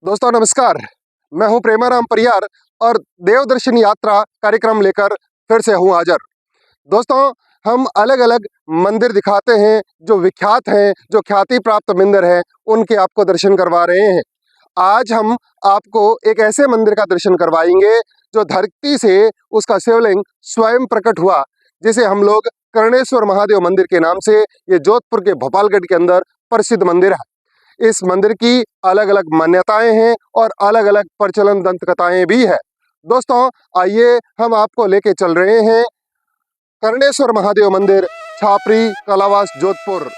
दोस्तों नमस्कार। मैं हूं प्रेमाराम परियार और देवदर्शन यात्रा कार्यक्रम लेकर फिर से हूं हाजिर। दोस्तों, हम अलग अलग मंदिर दिखाते हैं जो विख्यात हैं, जो ख्याति प्राप्त मंदिर हैं, उनके आपको दर्शन करवा रहे हैं। आज हम आपको एक ऐसे मंदिर का दर्शन करवाएंगे जो धरती से उसका शिवलिंग स्वयं प्रकट हुआ, जिसे हम लोग कर्णेश्वर महादेव मंदिर के नाम से, ये जोधपुर के भोपालगढ़ के अंदर प्रसिद्ध मंदिर है। इस मंदिर की अलग अलग मान्यताएं हैं और अलग अलग प्रचलन दंत कथाएं भी है। दोस्तों, आइए हम आपको लेके चल रहे हैं कर्णेश्वर महादेव मंदिर, छापरी, कलावास, जोधपुर।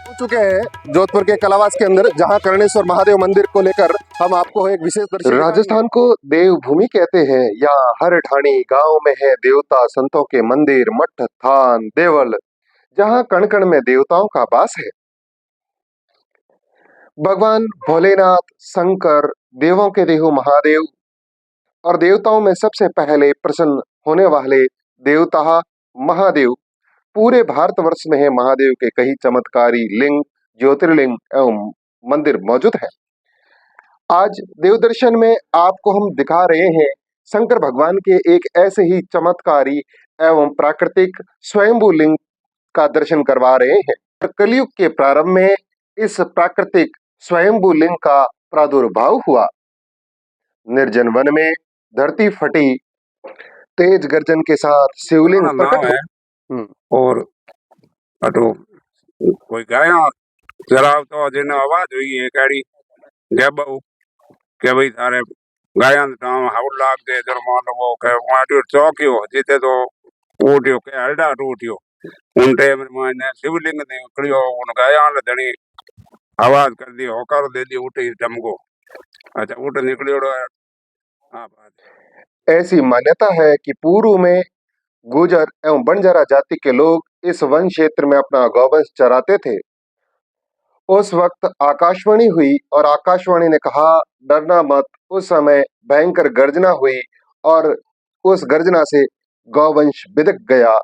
हो चुके हैं जोधपुर के कलावास के अंदर, जहां कर्णेश्वर महादेव मंदिर को लेकर हम आपको एक विशेष दर्शन। राजस्थान को देवभूमि कहते हैं। यहाँ हर ठाणी गांव में है देवता संतों के मंदिर, मठ, थान, देवल, जहाँ कण कण में देवताओं का वास है। भगवान भोलेनाथ, शंकर, देवों के देव महादेव और देवताओं में सबसे पहले प्रसन्न होने वाले देवता महादेव पूरे भारतवर्ष में है। महादेव के कई चमत्कारी लिंग, ज्योतिर्लिंग एवं मंदिर मौजूद है। आज देवदर्शन में आपको हम दिखा रहे हैं शंकर भगवान के एक ऐसे ही चमत्कारी एवं प्राकृतिक स्वयंभू लिंग का दर्शन करवा रहे हैं। कलयुग के प्रारंभ में इस प्राकृतिक स्वयंभू लिंग का प्रादुर्भाव हुआ। निर्जन वन में धरती फटी, तेज गर्जन के साथ शिवलिंग प्रकट है। और अटो कोई गाया चराव तो जिन आवाज हुई है काड़ी गबऊ के भाई थारे गाया टाम हाउड लाग दे इधर मान वो के माटियो चौकियो जीते तो उठियो के हरडा उठियो उन टाइम में शिवलिंग ने कड़ियो उन गाया ने धनी आवाज कर दी, होकर दे दी, उठी टमको। अच्छा उठ निकलियो। हां, बात ऐसी मान्यता है कि पूर्व में गुर्जर एवं बंजारा जाति के लोग इस वन क्षेत्र में अपना गौवंश चराते थे। उस वक्त आकाशवाणी हुई और आकाशवाणी ने कहा, डरना मत। उस समय भयंकर गर्जना हुई और उस गर्जना से गौवंश बिदक गया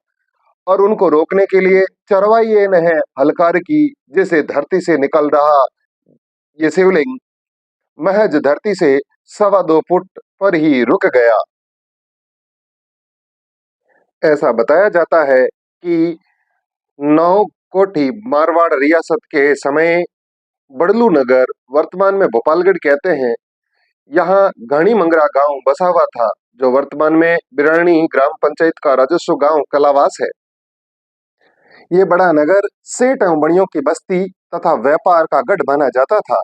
और उनको रोकने के लिए चरवाइये ने हलकार की, जिसे धरती से निकल रहा ये शिवलिंग महज धरती से 2.25 फुट पर ही रुक गया। ऐसा बताया जाता है कि नौ कोठी मारवाड़ रियासत के समय बड़लू नगर, वर्तमान में भोपालगढ़ कहते हैं, यहाँ घनी मंगरा गांव बसा हुआ था, जो वर्तमान में बिरानी ग्राम पंचायत का राजस्व गांव कलावास है। ये बड़ा नगर सेठ एवं बणियों की बस्ती तथा व्यापार का गढ़ माना जाता था।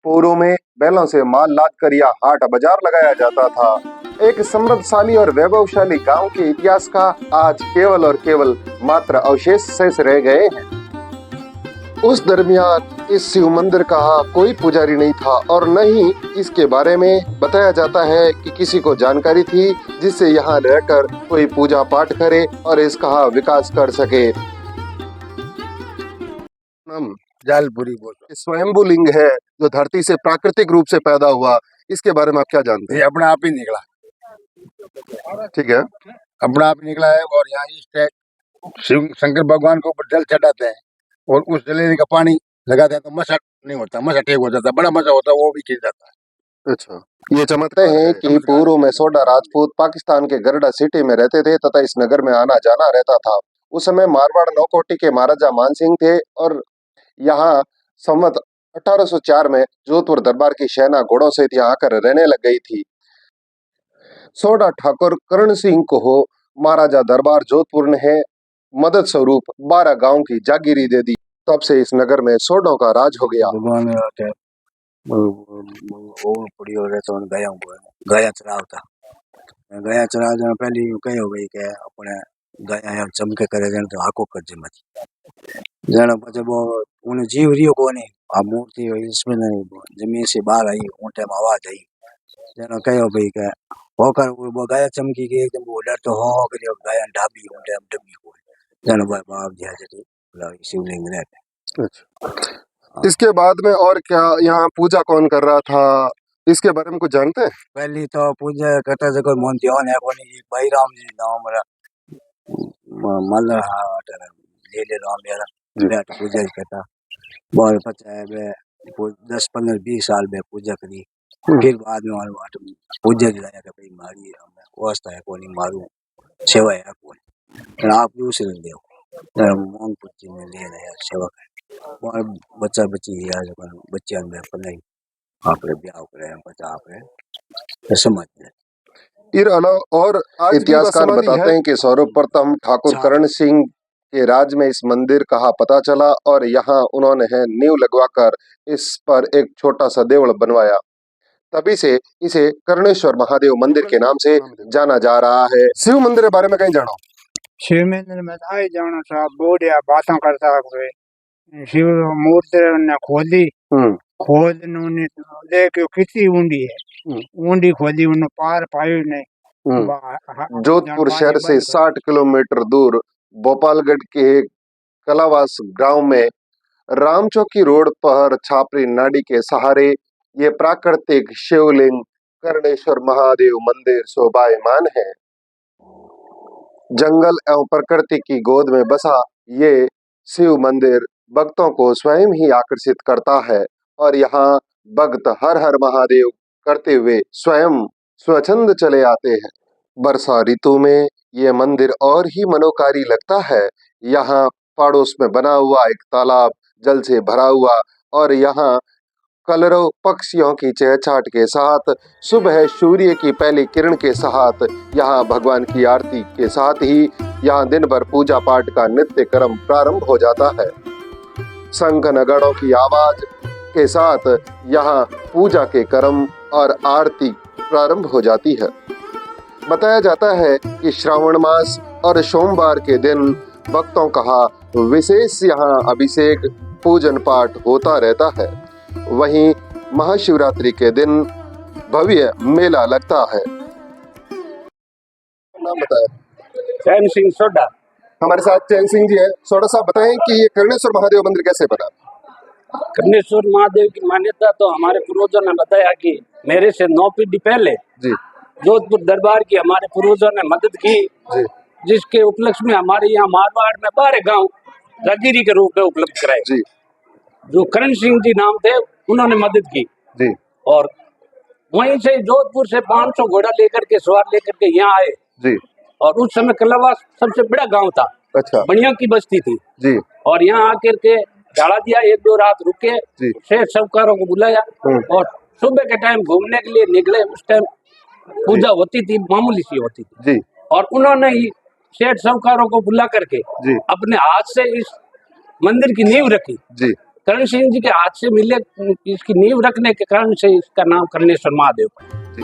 पूर्व में बैलों से माल लाद कर या हाट बाजार लगाया जाता था। एक समृद्धशाली और वैभवशाली गांव के इतिहास का आज केवल और केवल मात्र अवशेष शेष रह गए हैं। उस दरमियान इस शिव मंदिर का कोई पुजारी नहीं था और न ही इसके बारे में बताया जाता है कि किसी को जानकारी थी जिससे यहाँ रहकर कोई पूजा पाठ करे और इसका विकास कर सके। जालपुरी बोलो। स्वयंभू लिंग है जो धरती से प्राकृतिक रूप से पैदा हुआ, इसके बारे में आप क्या जानते हैं? ये अपने आप ही निकला, ठीक है, अपना आप निकला है। और यहाँ इस शिव शंकर भगवान के ऊपर जल चढ़ाते हैं और उस जलेने का पानी लगाते हैं तो मसा नहीं होता, मसा ठीक हो जाता है, बड़ा मजा होता है, वो भी खिल जाता है। अच्छा, ये चमत्कार है कि पूर्व में सोडा राजपूत पाकिस्तान के गरडा सिटी में रहते थे तथा इस नगर में आना जाना रहता था। उस समय मारवाड़ नौकोटी के महाराजा मानसिंह थे और यहाँ संवत 1804 में जोधपुर दरबार की सेना घोड़ों से यहाँ आकर रहने लग गई थी। सोडा ठाकुर करण सिंह को हो महाराजा दरबार जोधपुर ने मदद स्वरूप 12 गांव की जागीरी दे दी। तब से इस नगर में सोडों का राज हो गया। गया चढ़ावता गया चढ़ा पहली कही हो गई के अपने गया चमके करे जन तो हाको कर जे मत जन पछे वो उन्हें जीव रियो कोनी आ मूर्ति इसमें जमीन से बाहर आई, ऊंटे में आवाज आई जन कहो भाई के होकर वो गया चमकी के एकदम वो डर तो हो करियो गया ढाबी ऊंटे में डबी को जन भाई बाप जी हाजे शिवलिंग रहते अच्छा, इसके बाद में और क्या यहाँ पूजा कौन कर रहा था, इसके बारे में कुछ जानते हैं? पहली तो पूजा करता था कोई मोन ध्यान है कोनी जी भाई राम जी नाम रा मल ले ले राम यार बैठ पूजा ही करता बहुत पता है बे 10 15 20 साल में पूजा करी फिर बाद में और बात पूजा दिलाया कि भाई मारी हमें वास्ता है कोनी मारू सेवा है कोई आप दूसरे देव मोन पूजी में ले रहा सेवा कर और बच्चा बच्ची यार बच्चियां में पढ़ाई आपरे ब्याह करे बच्चा आपरे समझ इन अलावा और इतिहासकार बताते हैं कि सर्वप्रथम ठाकुर करण सिंह के राज में इस मंदिर का पता चला और यहाँ उन्होंने नींव लगवाकर इस पर एक छोटा सा देवल बनवाया। तभी से इसे कर्णेश्वर महादेव मंदिर के नाम से जाना जा रहा है। शिव मंदिर के बारे में कहीं जानो? शिव मंदिर में आई जाना सा बोलिया बातें करता है शिव मूर्ति ने खोदी खोद ने देख कितनी ऊंडी है ऊंडी खोदी उन्हें पार पाई नहीं। जोधपुर शहर से 60 किलोमीटर दूर भोपालगढ़ के कलावास गांव में रामचौकी रोड पर छापरी नाडी के सहारे ये प्राकृतिक शिवलिंग कर्णेश्वर महादेव मंदिर शोभायमान है। जंगल एवं प्रकृति की गोद में बसा ये शिव मंदिर भक्तों को स्वयं ही आकर्षित करता है और यहाँ भक्त हर हर महादेव करते हुए स्वयं स्वच्छंद चले आते हैं। वर्षा ऋतु में ये मंदिर और ही मनोकारी लगता है। यहाँ पड़ोस में बना हुआ एक तालाब जल से भरा हुआ और यहाँ कलरव पक्षियों की चहचहाट के साथ सुबह सूर्य की पहली किरण के साथ यहाँ भगवान की आरती के साथ ही यहाँ दिन भर पूजा पाठ का नित्य क्रम प्रारंभ हो जाता है। शंख नगाड़ों की आवाज के साथ यहाँ पूजा के क्रम और आरती प्रारंभ हो जाती है। बताया जाता है कि श्रावण मास और सोमवार के दिन भक्तों का विशेष यहाँ अभिषेक पूजन पाठ होता रहता है। वहीं महाशिवरात्रि के दिन भव्य मेला लगता है। नाम बताएं? चैन सिंह सोडा। हमारे साथ चैन सिंह जी है। सोडा साहब बताएं कि ये कर्णेश्वर महादेव मंदिर कैसे बना? कर्णेश्वर महादेव की मान्यता तो हमारे पूर्वजों ने बताया कि मेरे से 9 पीढ़ी पहले जी जोधपुर दरबार की हमारे पूर्वजों ने मदद की जी, जिसके उपलक्ष्य में हमारे यहाँ मारवाड़ में 12 गांव राजगिरी के रूप में उपलब्ध कराए जी। जो करण सिंह जी नाम थे उन्होंने मदद की जी और वहीं से जोधपुर से 500 घोड़ा लेकर के सवार लेकर के यहाँ आए जी। और उस समय कलावास सबसे बड़ा गांव था। अच्छा, बढ़िया की बस्ती थी जी। और यहाँ आकर के डाला दिया, 1-2 रात रुके, शेर साहूकारों को बुलाया और सुबह के टाइम घूमने के लिए निकले। उस टाइम पूजा होती थी, मामूली सी होती थी जी। और उन्होंने ही शेर साहूकारों को बुला करके जी। अपने हाथ से इस मंदिर की नींव रखी जी। करण सिंह जी के हाथ से मिले इसकी नींव रखने के कारण से इसका नाम कर्णेश्वर महादेव जी।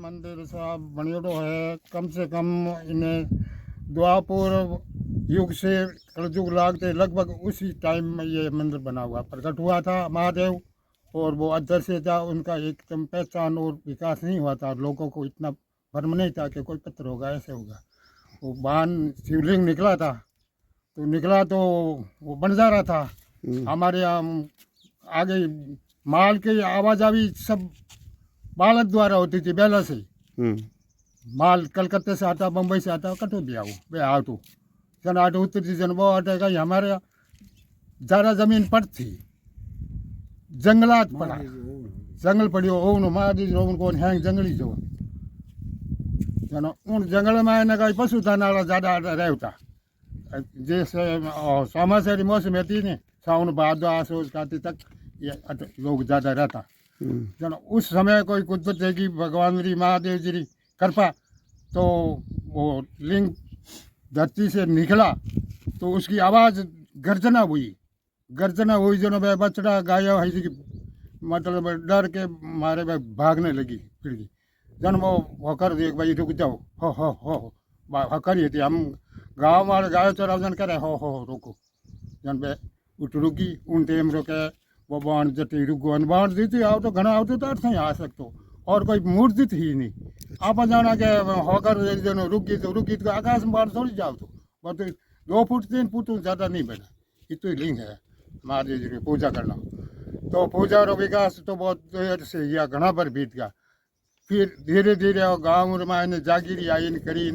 मंदिर साहब बनियोड़ो है कम से कम इन्हें द्वापर युग से कलयुग लागते लगभग उसी टाइम में ये मंदिर बना हुआ प्रकट हुआ था महादेव और वो अदर से था। उनका एकदम पहचान और विकास नहीं हुआ था, लोगों को इतना भ्रम नहीं था कि कोई पत्थर होगा ऐसे होगा। वो बाण शिवलिंग निकला था तो वो बन जा रहा था। हमारे यहाँ आगे माल की आवाजावी सब बालक द्वारा होती थी पहले से। माल कलकत्ते से आता, बम्बई से आता, कटो भी आओ वे आटो जन आटो उतरती जन वो आटेगा। हमारे यहाँ ज़्यादा जमीन पड़ थी, जंगलात पड़ा, जंगल पड़ियो ओन मारी रोन कोन हैंग जंगली जो जनो उन जंगल में आने का पशुधन वाला ज़्यादा रहता जैसे समाचारी मौसम रहती ने सावन भादो आसोज कार्तिक तक ये लोग ज़्यादा रहता जनो उस समय कोई कुदरत की भगवान जी महादेव जी की कृपा तो वो लिंग धरती से निकला तो उसकी आवाज़ गर्जना हुई जनो भाई बछड़ा गाय मतलब डर के मारे भाई भागने लगी फिर जन वो होकर देख भाई रुक जाओ हो होकर ही थी हम गाँव वाले गाय चराव जन करे हो रुको जन भाई उठ रुकी उन टेम रोके वो बाण जटी रुको बाण जीती आओ तो घना आओ तो अर्थ नहीं आ सकते और कोई मूर्ति थी ही नहीं आप जाना के होकर जन रुकी तो आकाश में बाहर थोड़ी जाओ तो बस 2 फुट 3 फुट ज़्यादा नहीं बना इतना ही लिंग है महादेव जी की पूजा करना तो पूजा और विकास तो बहुत देर से या घना पर बीत गया फिर धीरे धीरे गाँव में जागीरी आई करी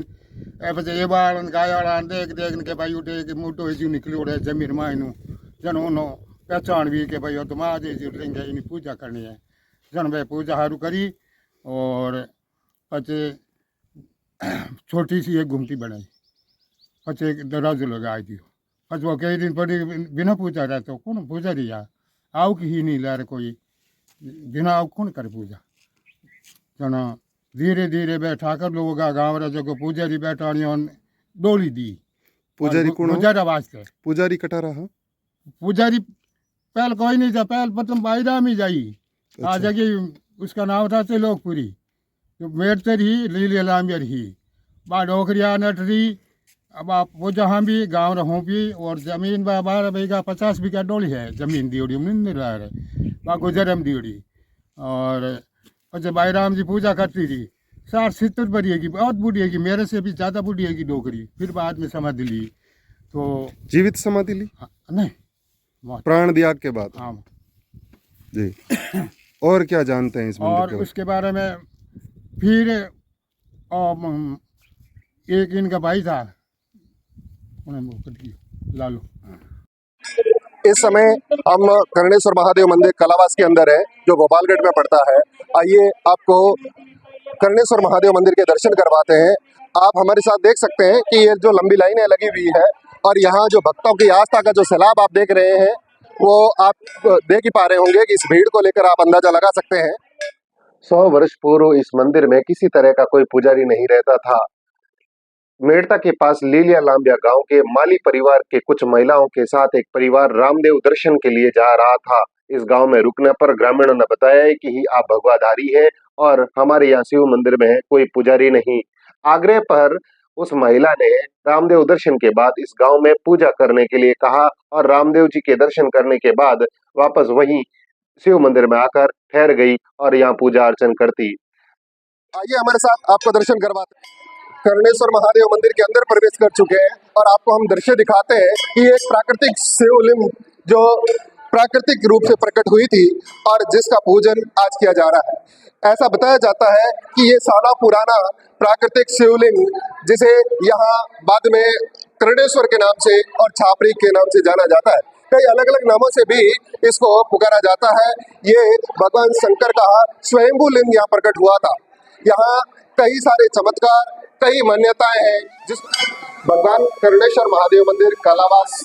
પછી એ બાળ ગાયવાળા દેખ કે ભાઈ ઉઠે કે મોટો હજુ નીકળ્યો રહે જમીન માં જન ઉનો पहचान भी कि भाई तो महादेव जी लिंग है इनकी पूजा करनी है जन भाई पूजा हारू करी और पचे छोटी सी एक घुमटी बनाई पचे एक दरवाजो लगाई दियो पच वो कई दिन पड़ी बिना पूजा रहे तो कौन पूजा रही है आओ की ही नहीं ला रहे कोई बिना आओ कौन करे पूजा जना धीरे धीरे बे ठाकर लोगों का गाँव रा जो पुजारी बैठाणी डोली दी पुजारी कौन गुजारा वास्ते पुजारी कटा रहा पुजारी पहल कोई नहीं था पहल प्रथम बाईराम ही जाई आ जगह उसका नाम था त्रिलोकपुरी जो मेरतर ही लीले लामियर ही बा डोकरिया नटरी अब आप वो जहाँ भी गाँव रहूँ भी और जमीन बा 12 बीघा 50 बीघा डोली है जमीन दियोड़ी मिल रहा है बा गुजरम दियोड़ी और अच्छा बाईराम जी पूजा करती थी 60-70 बड़ी है की बहुत बूढ़ी है की मेरे से भी ज़्यादा बूढ़ी है की डोकरी फिर बाद में समाधि ली तो जीवित समाधि ली नहीं प्राण त्याग के बाद हाँ जी और क्या जानते हैं इस मंदिर और के उसके बारे में फिर एक इनका भाई था लालू इस समय हम कर्णेश्वर महादेव मंदिर कलावास के अंदर है जो गोपालगढ़ में पड़ता है आइए आपको कर्णेश्वर महादेव मंदिर के दर्शन करवाते हैं आप हमारे साथ देख सकते हैं कि ये जो लंबी लाइनें लगी हुई है और यहाँ जो भक्तों की आस्था का जो सैलाब आप देख रहे हैं वो आप देख ही पा रहे होंगे कि इस भीड़ को लेकर आप अंदाजा लगा सकते हैं 100 वर्ष पूर्व इस मंदिर में किसी तरह का कोई पुजारी नहीं रहता था। मेड़ता के पास लीलिया लांबिया गांव के माली परिवार के कुछ महिलाओं के साथ एक परिवार रामदेव दर्शन के लिए जा रहा था। इस गांव में रुकने पर ग्रामीणों ने बताया कि ही आप भगवाधारी है और हमारे यहाँ शिव मंदिर में कोई पुजारी नहीं। आग्रह पर उस महिला ने रामदेव दर्शन के बाद इस गांव में पूजा करने के लिए कहा और रामदेव जी के दर्शन करने के बाद वापस वहीं शिव मंदिर में आकर ठहर गई और यहाँ पूजा अर्चन करती। आइए हमारे साथ आपको दर्शन करवाते हैं। कर्णेश्वर महादेव मंदिर के अंदर प्रवेश कर चुके हैं और आपको हम दृश्य दिखाते हैं कि एक प्राकृतिक शिवलिंग जो प्राकृतिक रूप से प्रकट हुई थी और जिसका पूजन आज किया जा रहा है। ऐसा बताया जाता है कि ये सालों पुराना प्राकृतिक शिवलिंग जिसे यहाँ बाद में कर्णेश्वर के नाम से और छापरी के नाम से जाना जाता है, कई अलग अलग नामों से भी इसको पुकारा जाता है। ये भगवान शंकर का स्वयंभू लिंग यहाँ प्रकट हुआ था। यहाँ कई सारे चमत्कार, कई मान्यताएं हैं जिस भगवान कर्णेश्वर महादेव मंदिर कालावास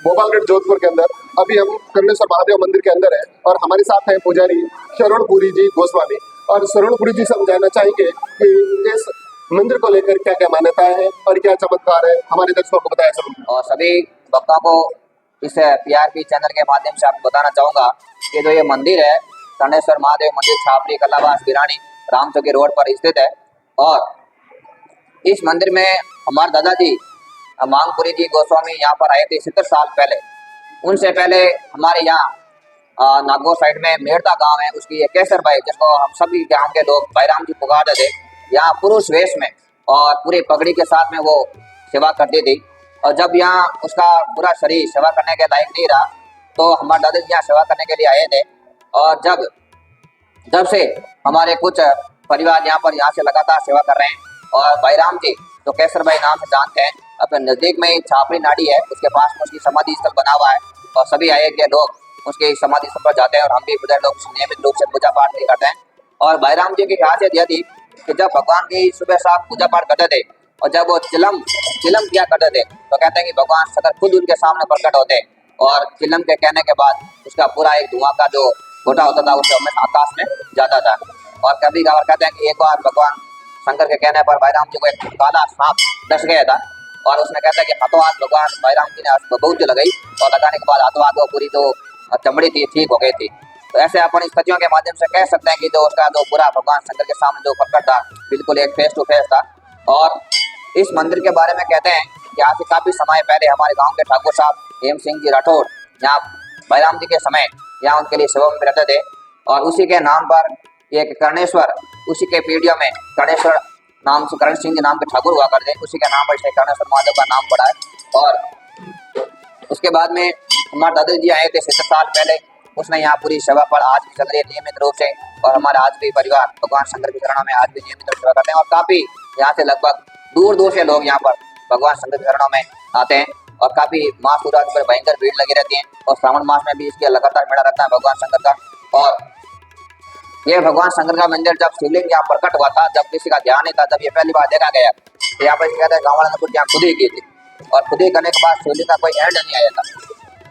भोपालगढ़ जोधपुर के अंदर। अभी हम कर्णेश्वर महादेव मंदिर के अंदर है और हमारे साथ हैं पुजारी शरणपुरी जी गोस्वामी। और शरणपुरी जी से हम जानना चाहेंगे कि इस मंदिर को लेकर क्या क्या मान्यताएं हैं और क्या चमत्कार है, हमारे दर्शकों को बताया सब। और सभी भक्तों को इस PRP चैनल के माध्यम से आपको बताना चाहूँगा कि जो ये मंदिर है कर्णेश्वर महादेव मंदिर छापरी कलावास गिरानी रामचौकी रोड पर स्थित है। और इस मंदिर में हमारे दादाजी मांगपुरी जी गोस्वामी यहाँ पर आए थे 70 साल पहले। उनसे पहले हमारे यहाँ नागौर साइड में मेड़ता गांव है, उसकी केसर भाई जिसको हम सभी गांव के लोग भाईराम जी पुकारते थे, यहाँ पुरुष वेश में और पूरी पगड़ी के साथ में वो सेवा करती थी। और जब यहाँ उसका पूरा शरीर सेवा करने के लायक नहीं रहा तो हमारे दादाजी यहाँ सेवा करने के लिए आए थे। और जब से हमारे कुछ परिवार यहाँ से लगातार सेवा कर रहे हैं। और भाईराम जी जो केसर भाई नाम से जानते हैं, अपने नजदीक में ही छापरी नाड़ी है, उसके पास में उसकी समाधि स्थल बना हुआ है और सभी आए के लोग उसके समाधि स्थल पर जाते हैं और हम भी पुजारी लोग नियमित रूप से पूजा पाठ भी करते हैं। और भाईराम जी की खासियत यह थी कि जब भगवान की सुबह शाम पूजा पाठ करते थे और जब वो चिलम चिलम किया करते थे तो कहते हैं कि भगवान शंकर खुद उनके सामने प्रकट होते और चिलम के कहने के बाद उसका पूरा एक धुआं का जो घोटा होता था उससे हमें आकाश में जाता था। और कभी कभार कहते हैं कि एक बार भगवान शंकर के कहने पर भाई राम जी को एक काला सांप डस गया था और उसने कहता है कि हाथों हाथ भगवान भाई राम जी ने बहुत लगाई और लगाने के बाद हाथों हाथ वो पूरी जो चमड़ी थी ठीक हो गई थी। तो ऐसे अपन इस कथियों के माध्यम से कह सकते हैं कि जो उसका जो पूरा भगवान शंकर के सामने जो प्रकट था बिल्कुल एक फेस टू फेस था। और इस मंदिर के बारे में कहते हैं कि आज से काफी समय पहले हमारे गांव के ठाकुर साहब हेम सिंह जी राठौड़ यहाँ भाईराम जी के समय यहाँ उनके लिए सेवा में रहते थे और उसी के नाम पर एक कर्णेश्वर, उसी के पीढ़ियों में कर्णेश्वर नाम से करण सिंह जी नाम के ठाकुर हुआ करते, उसी के नाम पर श्री कर्णेश्वर महादेव का नाम पड़ा है। और उसके बाद में हमारे दादाजी जी आए थे 70 साल पहले, उसने यहाँ पूरी सेवा पर आज भी चल रही है नियमित रूप से और हमारे आज भी परिवार भगवान शंकर के चरणों में आज भी नियमित रूप से सेवा करते हैं और काफी यहाँ से लगभग दूर दूर से लोग यहाँ पर भगवान शंकर के चरणों में आते हैं और काफी माह शिवरात्रि पर भयंकर भीड़ लगी रहती है और श्रावण मास में भी इसके लगातार मेला रहता है भगवान शंकर का। और ये भगवान शंकर का मंदिर जब शिवलिंग यहाँ प्रकट हुआ था, जब किसी का ध्यान नहीं था, जब ये पहली बार देखा गया तो यहाँ पर कहते हैं गाँव वालों ने कुछ यहाँ खुदी की थी और खुदी करने के बाद शिवलिंग का कोई एंड नहीं आया था।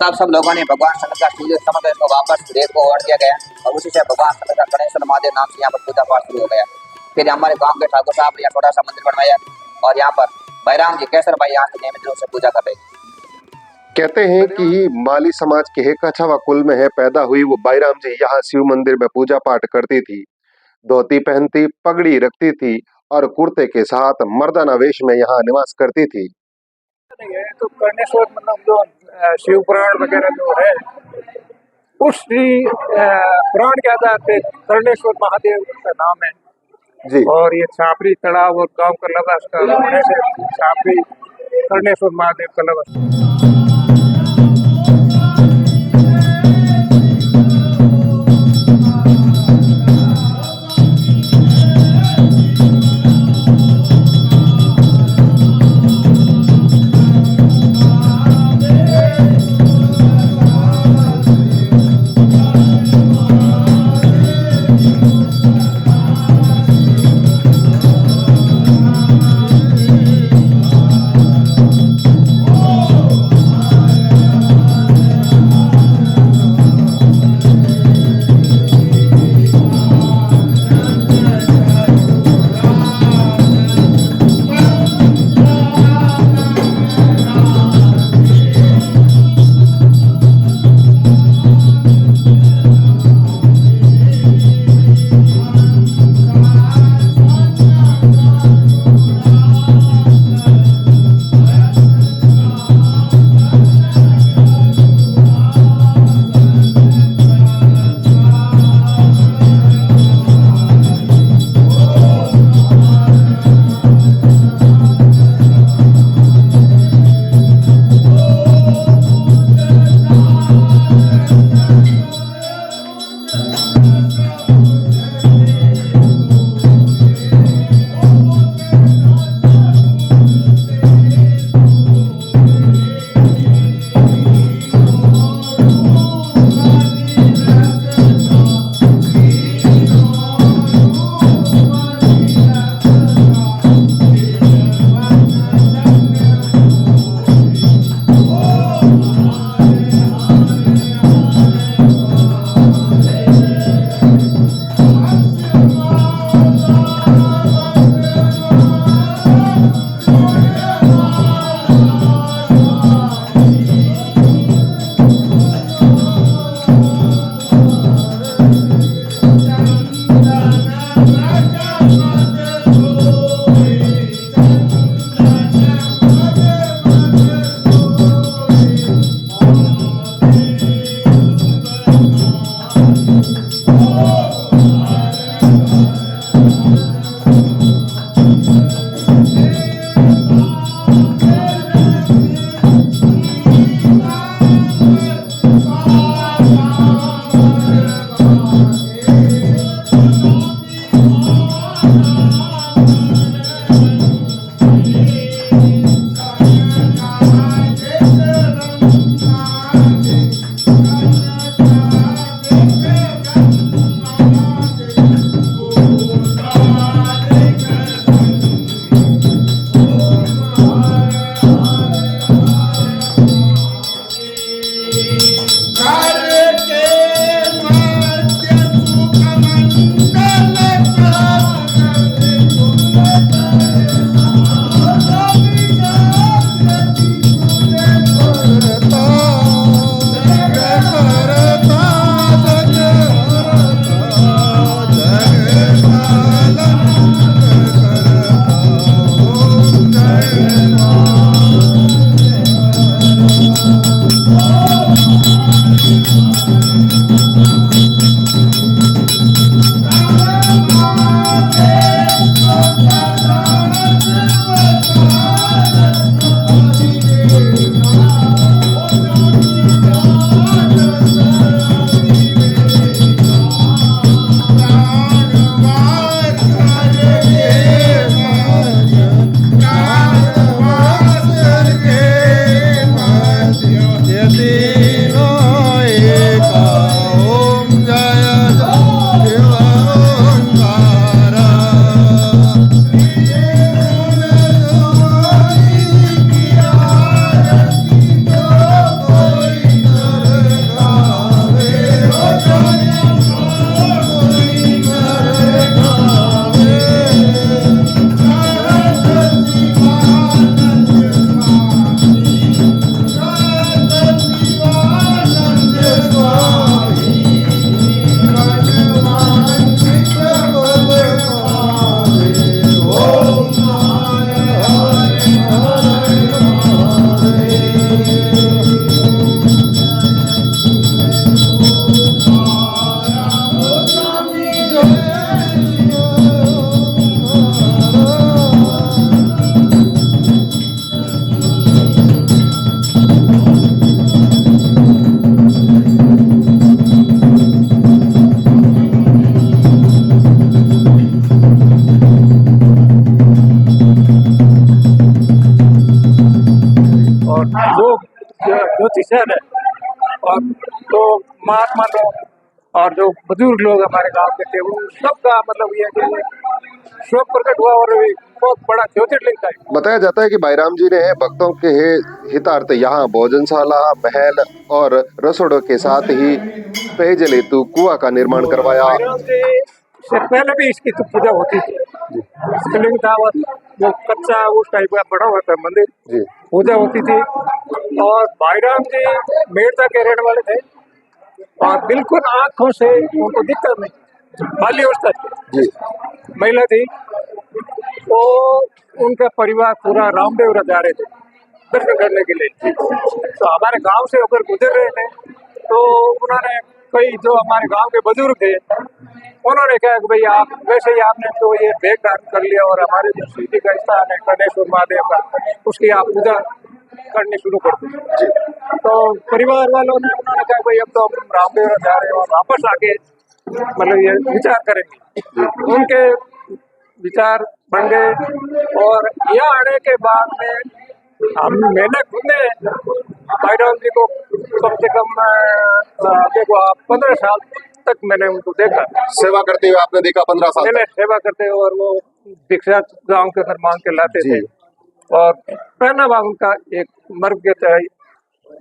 तब सब लोगों ने भगवान शंकर का शिवलिंग समझकर इसको वापस रेत को ओढ़ दिया गया और उसी से भगवान शंकर का गणेश्वर महादेव नाम से यहाँ पर पूजा पाठ शुरू हो गया। फिर हमारे गाँव के ठाकुर साहब ने यहाँ छोटा सा मंदिर बनवाया और यहाँ पर भाईराम जी केसर भाई यहाँ से नियमित रूप से पूजा कर रहे। कहते हैं कि माली समाज के कछावा कुल में है पैदा हुई वो बाईराम जी यहाँ शिव मंदिर में पूजा पाठ करती थी, धोती पहनती, पगड़ी रखती थी और कुर्ते के साथ मर्दाना वेश में यहाँ निवास करती थी। तो कर्णेश्वर मतलब जो शिव पुराण वगैरह जो है उस पुराण के आधार पे कर्णेश्वर महादेव का नाम है जी। और ये छापरी तालाब और गांव का लवास का होने से छापरी कर्णेश्वर महादेव का लवास। ज्योतिषर है, और तो महात्मा लोग और जो बुजुर्ग लोग हमारे गांव के थे, उन सबका मतलब ये है कि शोक प्रकट हुआ और ये बहुत बड़ा ज्योतिर्लिंग था। बताया जाता है कि भाईराम जी ने भक्तों के हितार्थ यहाँ भोजनशाला, महल और रसोड़ों के साथ ही पेयजल हेतु कुआं का निर्माण करवाया। भाईराम जी से पहले भी इसकी तो पूजा होती थी, शिवलिंग था वो कच्चा उस टाइप का बड़ा हुआ था मंदिर, जी पूजा होती थी। और भाईराम जी मेड़ता के रहने वाले थे और बिल्कुल आंखों से उनको दिखता नहीं, बाली अवस्था थी, जी महिला थी। तो उनका परिवार पूरा रामदेवरा जा रहे थे दर्शन करने के लिए, तो हमारे गांव से होकर गुजर रहे थे। तो उन्होंने कई जो हमारे गांव के बुजुर्ग थे, उन्होंने कहा कि भाई आप वैसे ही आपने तो ये भेंट धारण कर लिया और हमारे जो शिव जी का स्थान है कर्णेश्वर महादेव का, उसकी आप पूजा करनी शुरू कर दी। तो परिवार वालों ने उन्होंने कहा भाई अब तो हम रामदेवरा जा रहे हैं और वापस आके मतलब ये विचार करेंगे। उनके विचार बन गए और यहाँ आने के बाद में मैंने खुद ने भाईराम जी को कम से कम देखो आप 15 साल तक मैंने उनको देखा, सेवा करते हुए आपने देखा 15 साल मैंने सेवा करते हुए, और वो दीक्षा गांव के घर मांग के लाते थे और पहनावा उनका एक मर्द के तरह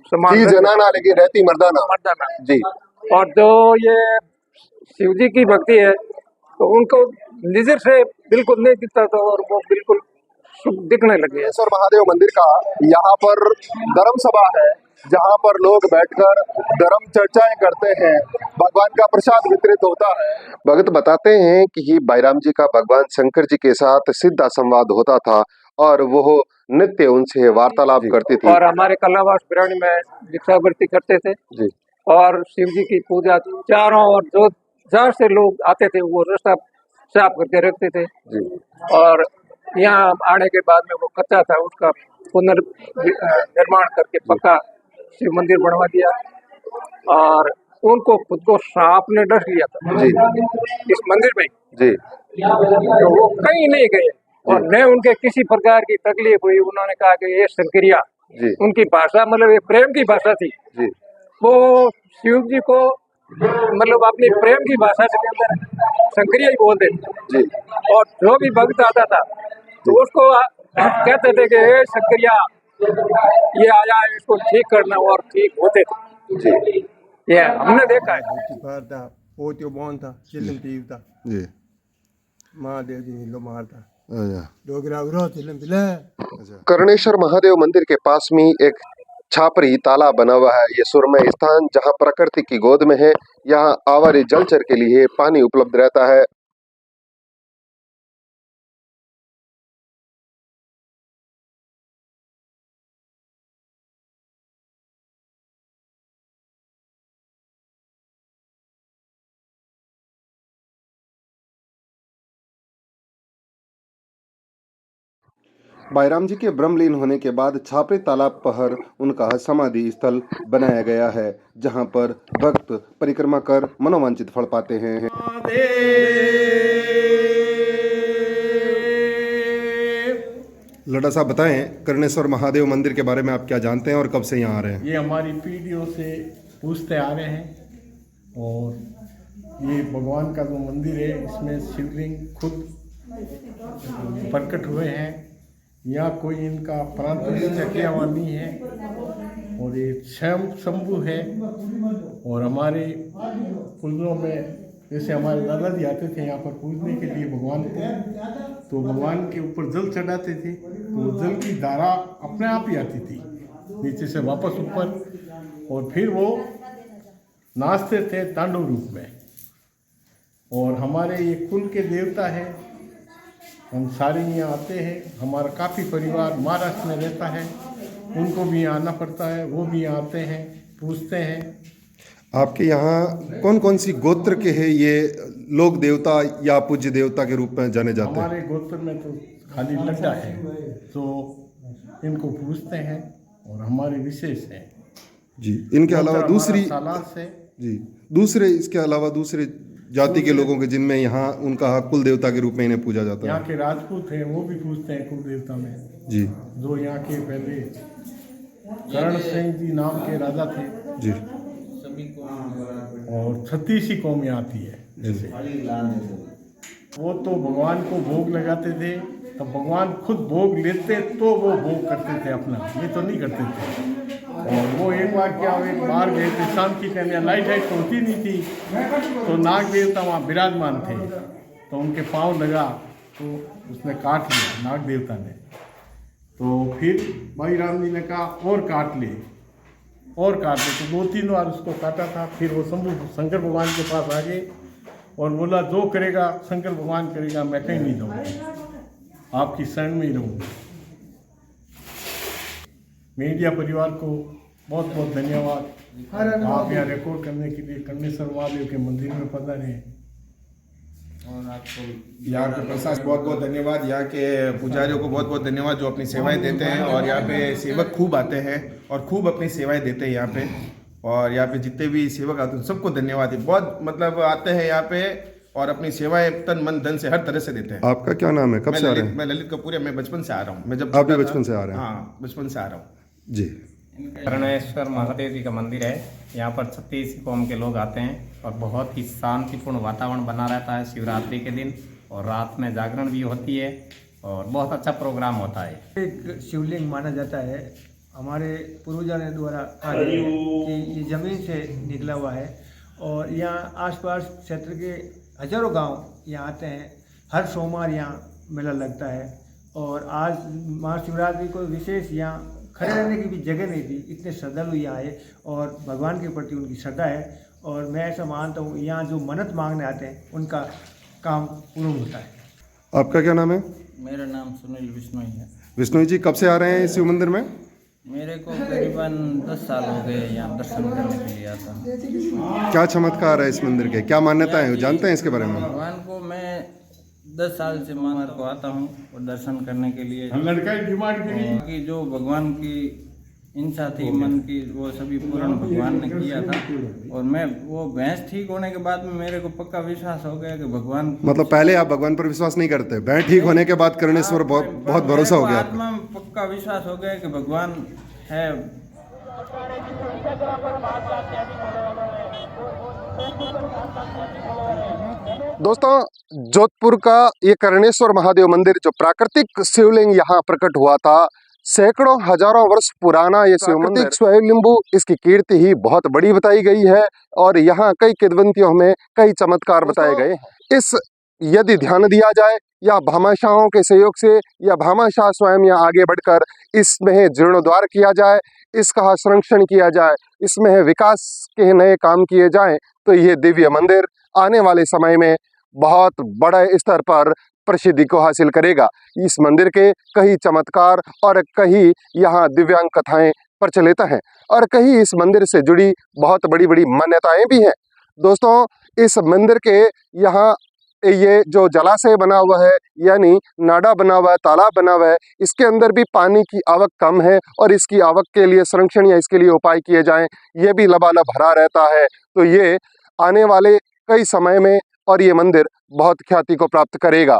समान, जनाना लेकिन रहती मर्दाना मर्दाना जी। और जो ये शिव जी की भक्ति है तो उनको नजर से बिल्कुल नहीं दिखता था और वो बिल्कुल दिखने लगे। कर्णेश्वर महादेव मंदिर का यहाँ पर धर्म सभा है, जहाँ पर लोग बैठकर धर्म चर्चाएं करते हैं, भगवान का प्रसाद वितरित होता है। भगत बताते हैं कि भाईराम जी का भगवान शंकर जी के साथ सीधा संवाद होता था और वो नित्य उनसे वार्तालाप करती थी। और हमारे कलावास बिरानी में भिक्षावृत्ति करते थे जी। और शिव जी की पूजा चारों और जो जहाँ से लोग आते थे वो रास्ता साफ करके रखते थे जी। और यहाँ आने के बाद में वो कच्चा था, उसका पुनर्निर्माण करके पक्का शिव मंदिर बनवा दिया और उनको खुद को सांप ने डस लिया था जी। इस मंदिर में जी। तो वो कहीं नहीं गए और न उनके किसी प्रकार की तकलीफ हुई। उन्होंने कहा कि ये शंकरिया, उनकी भाषा मतलब ये प्रेम की भाषा थी जी। वो शिव जी को मतलब अपनी प्रेम की भाषा के अंदर शंकरिया ही बोलते थे जी। और जो भी भक्त आता था तो उसको कहते थे कि ये शंकरिया ये आया है, इसको ठीक करना, और ठीक होते थे जी। ये हमने देखा है। वो तो बॉन था चिल्लम तीव था जी। महादेव जी लो मारता अच्छा। डोगरा उरो चिल्लम पिले। कर्णेश्वर महादेव मंदिर के पास में एक छापरी तालाब बना हुआ है। ये सुरमय स्थान जहाँ प्रकृति की गोद में है, यहाँ आवारी जलचर के लिए पानी उपलब्ध रहता है। भाईराम जी के ब्रह्मलीन होने के बाद छापरी तालाब पर उनका समाधि स्थल बनाया गया है, जहां पर भक्त परिक्रमा कर मनोवांछित फल पाते हैं। लड़ा साहब बताएं, कर्णेश्वर महादेव मंदिर के बारे में आप क्या जानते हैं और कब से यहाँ आ रहे हैं? ये हमारी पीढ़ियों से पूछते आ रहे हैं और ये भगवान का जो मंदिर है इसमें शिवलिंग खुद प्रकट हुए हैं। यहाँ कोई इनका प्राण प्रतिष्ठा किया हुआ नहीं है और ये स्वयं शंभु है। और हमारे पूर्वजों में जैसे हमारे दादाजी आते थे यहाँ पर पूजने के लिए भगवान को, तो भगवान के ऊपर जल चढ़ाते थे तो जल की धारा अपने आप ही आती थी नीचे से वापस ऊपर, और फिर वो नाचते थे तांडव रूप में। और हमारे ये कुल के देवता है, हम सारे यहाँ आते हैं। हमारा काफ़ी परिवार महाराष्ट्र में रहता है, उनको भी यहाँ आना पड़ता है, वो भी यहाँ आते हैं, पूछते हैं। आपके यहाँ कौन कौन सी गोत्र के हैं ये लोक देवता या पूज्य देवता के रूप में जाने जाते हैं? हमारे गोत्र में तो खाली लड्डा है तो इनको पूछते हैं और हमारे विशेष हैं जी। इनके अलावा दूसरी सालास है जी, दूसरे इसके अलावा दूसरे जाति के लोगों के जिनमें यहाँ उनका कुल देवता के रूप में इन्हें पूजा जाता है। यहाँ के राजपूत हैं वो भी पूछते हैं कुल देवता में जी। जो यहाँ के पहले करण सिंह जी नाम के राजा थे जी। और 36 ही कौम यहाँ आती है। जैसे वो तो भगवान को भोग लगाते थे, तो भगवान खुद भोग लेते तो वो भोग करते थे अपना, ये तो नहीं करते थे। और वो एक बार क्या, एक बाहर गए थे शाम की टाइम, या लाइट तो होती नहीं थी, तो नाग देवता वहाँ विराजमान थे, तो उनके पाँव लगा तो उसने काट लिया नाग देवता ने। तो फिर भाई राम जी ने कहा और काट ले, तो 2-3 बार उसको काटा था। फिर वो शंकर भगवान के पास आ गए और बोला जो करेगा शंकर भगवान करेगा, मैं कहीं नहीं दूँगा, आपकी शरण में ही रहूँगा। मीडिया परिवार को बहुत बहुत धन्यवाद, आप यहाँ रिकॉर्ड करने के लिए कर्णेश्वर महादेव के मंदिर में पधारे। और आपको यहाँ के प्रशासन बहुत बहुत धन्यवाद, यहाँ के पुजारियों को बहुत बहुत धन्यवाद जो अपनी सेवाएं देते हैं। और यहाँ पे सेवक खूब आते हैं और खूब अपनी सेवाएं देते हैं यहाँ पे। और यहाँ पे जितने भी सेवक आते हैं सबको धन्यवाद है, बहुत मतलब आते हैं यहाँ पे और अपनी सेवाएं तन मन धन से हर तरह से देते हैं। आपका क्या नाम है, कब से आ रहे हैं? मैं ललित कपूर, मैं बचपन से आ रहा हूँ। मैं जब आप भी बचपन से आ रहे हैं? हाँ, बचपन से आ रहा हूँ जी। कर्णेश्वर महादेव जी का मंदिर है। यहाँ पर 36 कौम के लोग आते हैं और बहुत ही शांतिपूर्ण वातावरण बना रहता है शिवरात्रि के दिन, और रात में जागरण भी होती है और बहुत अच्छा प्रोग्राम होता है। एक शिवलिंग माना जाता है, हमारे पूर्वजों ने द्वारा कहा है कि ये ज़मीन से निकला हुआ है। और यहाँ आसपास क्षेत्र के हजारों गांव यहाँ आते हैं, हर सोमवार यहाँ मेला लगता है। और आज महाशिवरात्रि को विशेष यहाँ खड़े रहने की भी जगह नहीं थी, इतने श्रद्धालु यहाँ आए और भगवान के प्रति उनकी श्रद्धा है। और मैं ऐसा मानता हूँ यहाँ जो मन्नत मांगने आते हैं उनका काम पूर्ण होता है। आपका क्या नाम है? मेरा नाम सुनील बिश्नोई है। विष्णु जी, कब से आ रहे हैं शिव मंदिर में? मेरे को करीबन 10 साल हो गए यहाँ दर्शन करने के लिए आता हूँ। क्या चमत्कार है इस मंदिर के, क्या मान्यता है, जानते हैं इसके बारे में? भगवान को मैं 10 साल से मंदिर को आता हूँ और दर्शन करने के लिए। लड़का की डिमांड कि जो भगवान की इच्छा थी मन की, वो सभी पूर्ण भगवान ने किया था। और मैं वो भैंस ठीक होने के बाद में मेरे को पक्का विश्वास हो गया कि भगवान, मतलब पहले आप भगवान पर विश्वास नहीं करते, भैंस ठीक होने के बाद कर्णेश्वर बहुत भरोसा हो गया? आत्मा में पक्का विश्वास हो गया कि भगवान है। दोस्तों, जोधपुर का ये कर्णेश्वर महादेव मंदिर, जो प्राकृतिक शिवलिंग यहाँ प्रकट हुआ था, सैकड़ों हजारों वर्ष पुराना ये शिव मंदिर स्वयंभू, इसकी कीर्ति ही बहुत बड़ी बताई गई है। और यहाँ कई किंवदंतियों में कई चमत्कार बताए गए हैं। इस यदि ध्यान दिया जाए या भामाशाहों के सहयोग से या भामाशाह स्वयं या आगे बढ़कर इसमें जीर्णोद्धार किया जाए, इसका संरक्षण किया जाए, इसमें विकास के नए काम किए जाएं, तो ये दिव्य मंदिर आने वाले समय में बहुत बड़े स्तर पर प्रसिद्धि को हासिल करेगा। इस मंदिर के कई चमत्कार और कई यहाँ दिव्यांग कथाएं प्रचलित हैं और कई इस मंदिर से जुड़ी बहुत बड़ी बड़ी मान्यताएं भी हैं। दोस्तों, इस मंदिर के यहाँ ये जो जलाशय बना हुआ है, यानी नाडा बना हुआ है, तालाब बना हुआ है, इसके अंदर भी पानी की आवक कम है और इसकी आवक के लिए संरक्षण या इसके लिए उपाय किए जाएं, ये भी लबालब भरा रहता है। तो ये आने वाले कई समय में और ये मंदिर बहुत ख्याति को प्राप्त करेगा।